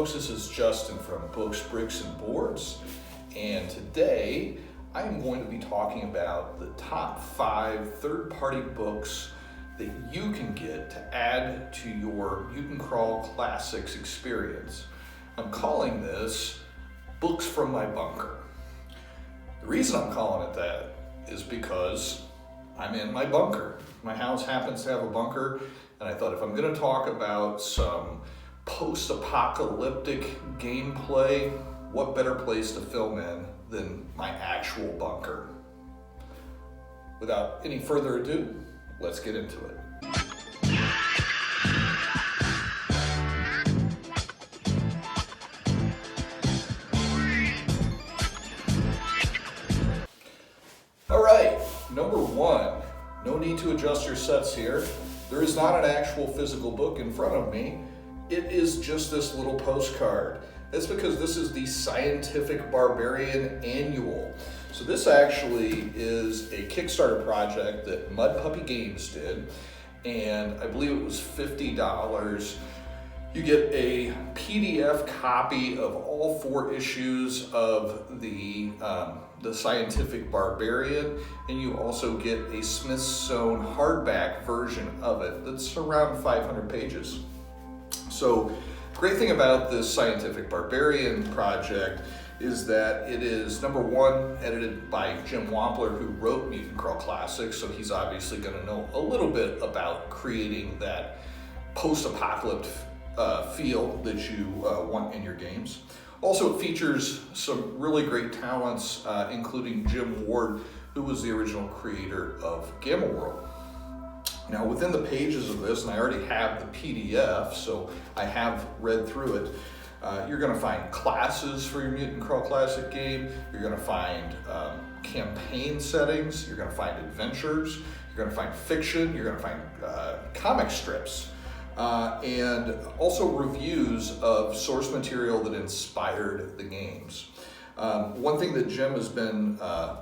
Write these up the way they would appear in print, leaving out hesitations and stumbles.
folks, this is Justin from Books, Bricks, and Boards, and today I am going to be talking about the top 5 third-party books that you can get to add to your Mutant Crawl Classics experience. I'm calling this Books from My Bunker. The reason I'm calling it that is because I'm in my bunker. My house happens to have a bunker, and I thought if I'm going to talk about some post-apocalyptic gameplay, what better place to film in than my actual bunker? Without any further ado, let's get into it. All right, number 1, no need to adjust your sets here. There is not an actual physical book in front of me. It is just this little postcard. That's because this is the Scientific Barbarian Annual. So this actually is a Kickstarter project that Mud Puppy Games did, and I believe it was $50. You get a PDF copy of all 4 issues of the Scientific Barbarian, and you also get a Smithsonian hardback version of it that's around 500 pages. So, great thing about this Scientific Barbarian project is that it is, number 1, edited by Jim Wampler, who wrote Mutant Crawl Classics, so he's obviously going to know a little bit about creating that post-apocalyptic feel that you want in your games. Also, it features some really great talents, including Jim Ward, who was the original creator of Gamma World. Now, within the pages of this, and I already have the PDF, so I have read through it, you're going to find classes for your Mutant Crawl Classic game, you're going to find campaign settings, you're going to find adventures, you're going to find fiction, you're going to find comic strips, and also reviews of source material that inspired the games. One thing that Jim has been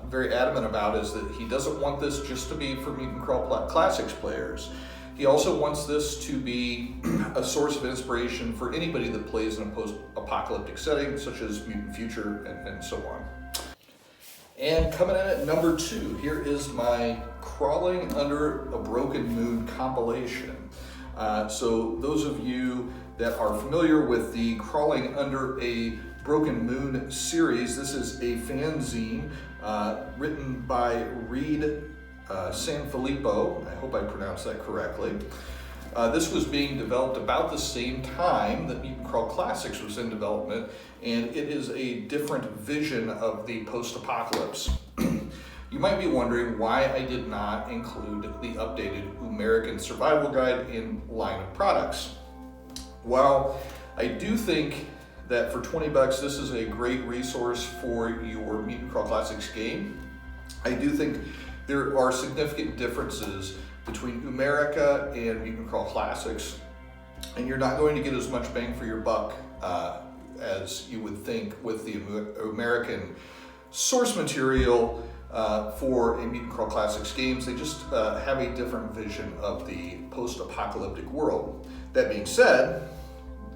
very adamant about is that he doesn't want this just to be for Mutant Crawl Classics players. He also wants this to be a source of inspiration for anybody that plays in a post-apocalyptic setting, such as Mutant Future and so on. And coming in at number 2, here is my Crawling Under a Broken Moon compilation. So those of you that are familiar with the Crawling Under a Broken Moon series, this is a fanzine written by Reed Sanfilippo. I hope I pronounced that correctly. This was being developed about the same time that Mutant Crawl Classics was in development, and it is a different vision of the post-apocalypse. You might be wondering why I did not include the updated American Survival Guide in line of products. Well, I do think that for $20 this is a great resource for your Mutant Crawl Classics game. I do think there are significant differences between Umerica and Mutant Crawl Classics, and you're not going to get as much bang for your buck as you would think with the American source material for a Mutant Crawl Classics games. They just have a different vision of the post-apocalyptic world. That being said,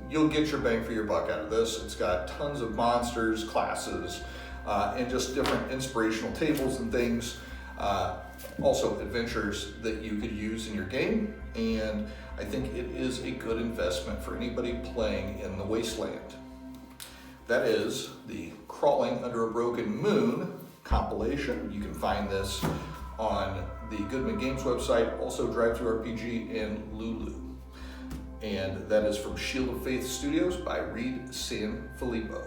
you'll get your bang for your buck out of this. It's got tons of monsters, classes, and just different inspirational tables and things. Also adventures that you could use in your game, and I think it is a good investment for anybody playing in the Wasteland. That is the Crawling Under a Broken Moon compilation. You can find this on the Goodman Games website, also Drive-Thru RPG and Lulu. And that is from Shield of Faith Studios by Reed Sanfilippo.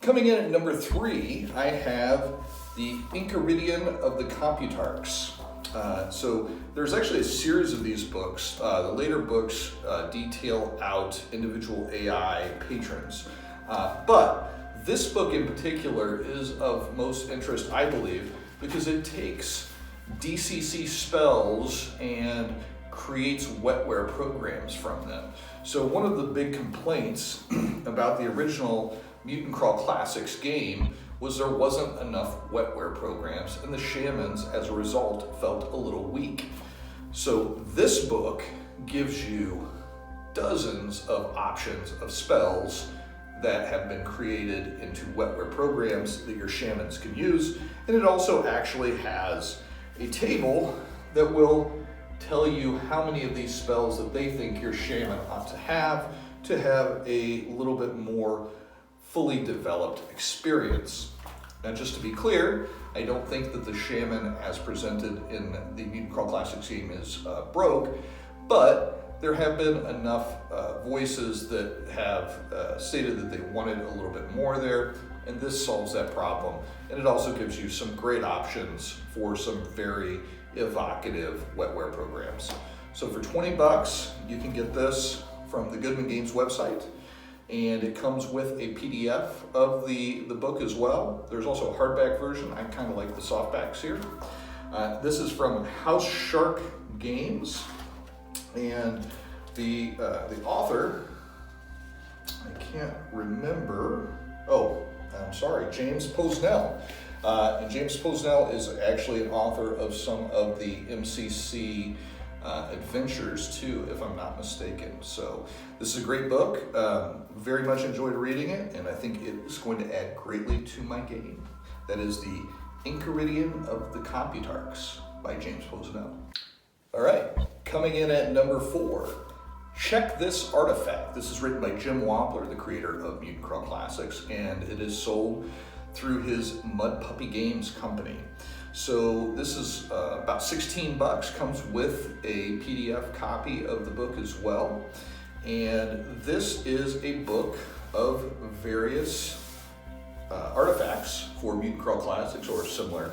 Coming in at number 3, I have the Incoridium of the Computarks. So there's actually a series of these books. The later books detail out individual AI patrons. But this book in particular is of most interest, I believe, because it takes DCC spells and creates wetware programs from them. So one of the big complaints about the original Mutant Crawl Classics game was there wasn't enough wetware programs, and the shamans, as a result, felt a little weak. So this book gives you dozens of options of spells that have been created into wetware programs that your shamans can use. And it also actually has a table that will tell you how many of these spells that they think your shaman ought to have a little bit more fully developed experience. Now, just to be clear, I don't think that the shaman as presented in the Mutant Crawl Classics game is broke, but there have been enough voices that have stated that they wanted a little bit more there, and this solves that problem. And it also gives you some great options for some very evocative wetware programs. So for 20 bucks, you can get this from the Goodman Games website, and it comes with a PDF of the book as well. There's also a hardback version. I kind of like the softbacks here. This is from House Shark Games, and the author, I can't remember. Oh, I'm sorry, James Posnell. And James Posnell is actually an author of some of the MCC adventures too, if I'm not mistaken. So this is a great book. Very much enjoyed reading it, and I think it is going to add greatly to my game. That is the Incoridium of the Computarks by James Posnell. All right, coming in at number 4, Check This Artifact. This is written by Jim Wampler, the creator of Mutant Crawl Classics, and it is sold through his Mud Puppy Games company. So this is about 16 bucks, comes with a PDF copy of the book as well. And this is a book of various artifacts for Mutant Crawl Classics or similar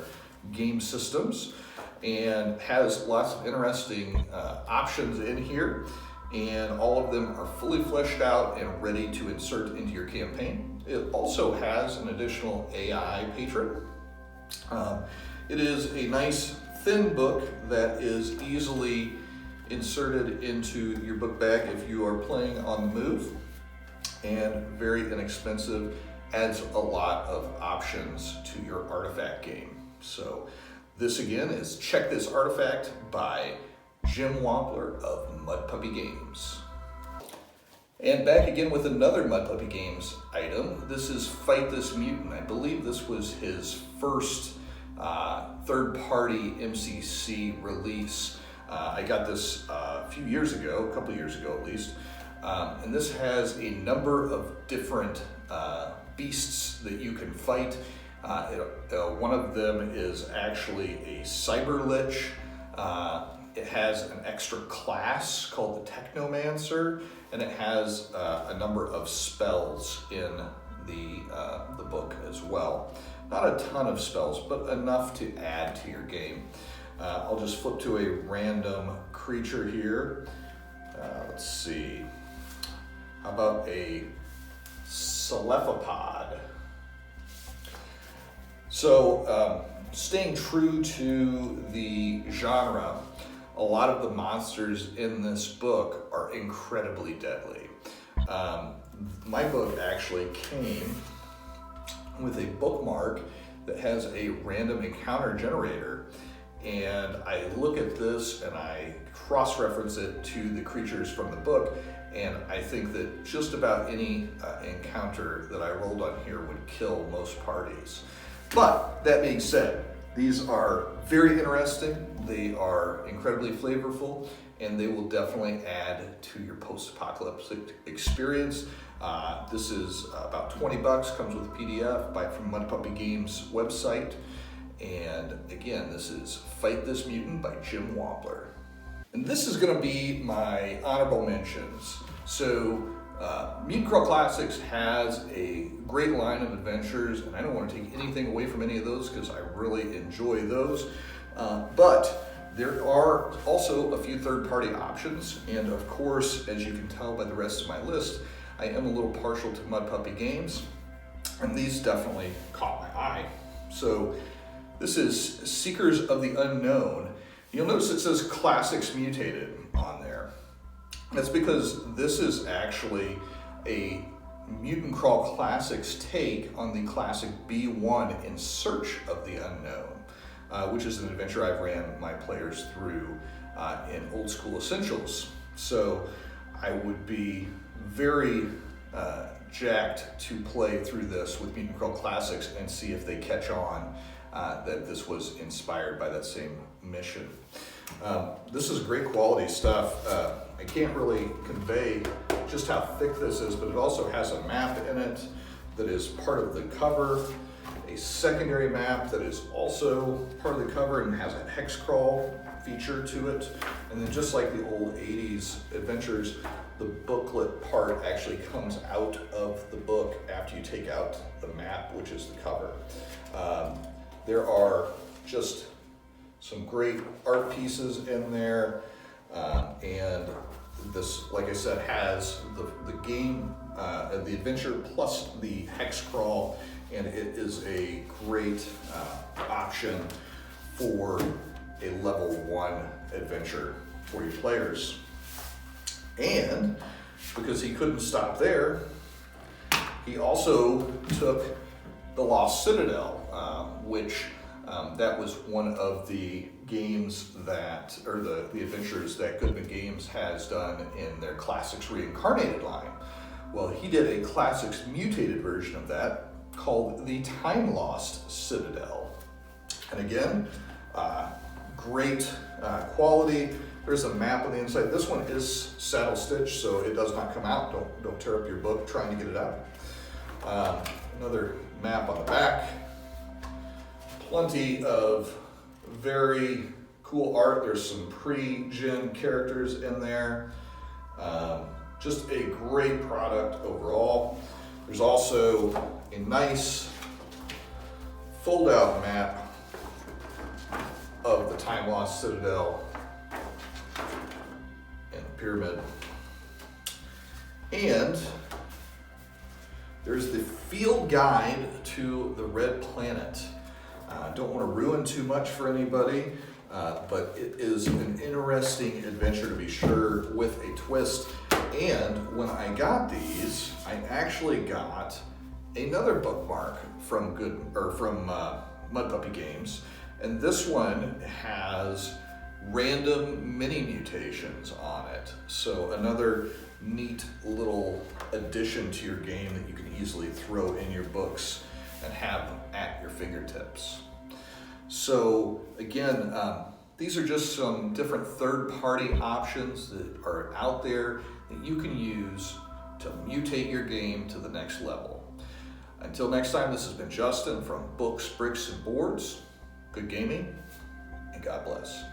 game systems, and has lots of interesting options in here. And all of them are fully fleshed out and ready to insert into your campaign. It also has an additional AI patron. It is a nice thin book that is easily inserted into your book bag if you are playing on the move, and very inexpensive, adds a lot of options to your artifact game. So this again is Check This Artifact by Jim Wampler of Mud Puppy Games. And back again with another Mud Puppy Games item. This is Fight This Mutant. I believe this was his first third-party MCC release. I got this a few years ago, a couple years ago at least. And this has a number of different beasts that you can fight. One of them is actually a Cyber Lich. It has an extra class called the Technomancer, and it has a number of spells in the book as well. Not a ton of spells, but enough to add to your game. I'll just flip to a random creature here. Let's see. How about a Cephalopod? So, staying true to the genre, a lot of the monsters in this book are incredibly deadly. My book actually came with a bookmark that has a random encounter generator, and I look at this and I cross-reference it to the creatures from the book, and I think that just about any encounter that I rolled on here would kill most parties. But that being said, these are very interesting, they are incredibly flavorful, and they will definitely add to your post-apocalyptic experience. This is about 20 bucks, comes with a PDF, buy it from Mud Puppy Games website. And again, this is Fight This Mutant by Jim Wampler. And this is gonna be my honorable mentions. So Mutant Crawl Classics has a great line of adventures, and I don't want to take anything away from any of those because I really enjoy those. But there are also a few third-party options, and of course, as you can tell by the rest of my list, I am a little partial to Mud Puppy Games, and these definitely caught my eye. So this is Seekers of the Unknown. You'll notice it says Classics Mutated on there. That's because this is actually a Mutant Crawl Classics take on the classic B1 In Search of the Unknown, which is an adventure I've ran my players through in Old School Essentials. So I would be very jacked to play through this with Mutant Crawl Classics and see if they catch on that this was inspired by that same mission. This is great quality stuff. I can't really convey just how thick this is, but it also has a map in it that is part of the cover, a secondary map that is also part of the cover and has a hex crawl feature to it. And then just like the old 80s adventures, the booklet part actually comes out of the book after you take out the map, which is the cover. There are just some great art pieces in there, and this, like I said, has the game, the adventure plus the hex crawl, and it is a great option for a level 1 adventure for your players. And because he couldn't stop there, he also took the Lost Citadel, which that was one of the games that, or the adventures that Goodman Games has done in their Classics Reincarnated line. Well, he did a Classics mutated version of that called the Time Lost Citadel. And again, great quality. There's a map on the inside. This one is saddle stitched, so it does not come out. Don't tear up your book trying to get it out. Another map on the back. Plenty of very cool art. There's some pre-gen characters in there. Just a great product overall. There's also a nice fold-out map of the Time Lost Citadel and the pyramid. And there's the field guide to the Red Planet. Don't want to ruin too much for anybody, but it is an interesting adventure to be sure, with a twist. And when I got these, I actually got another bookmark from Mud Puppy Games, and this one has random mini mutations on it. So another neat little addition to your game that you can easily throw in your books and have at your fingertips. So again, these are just some different third-party options that are out there that you can use to mutate your game to the next level. Until next time, this has been Justin from Books, Bricks, and Boards. Good gaming, and God bless.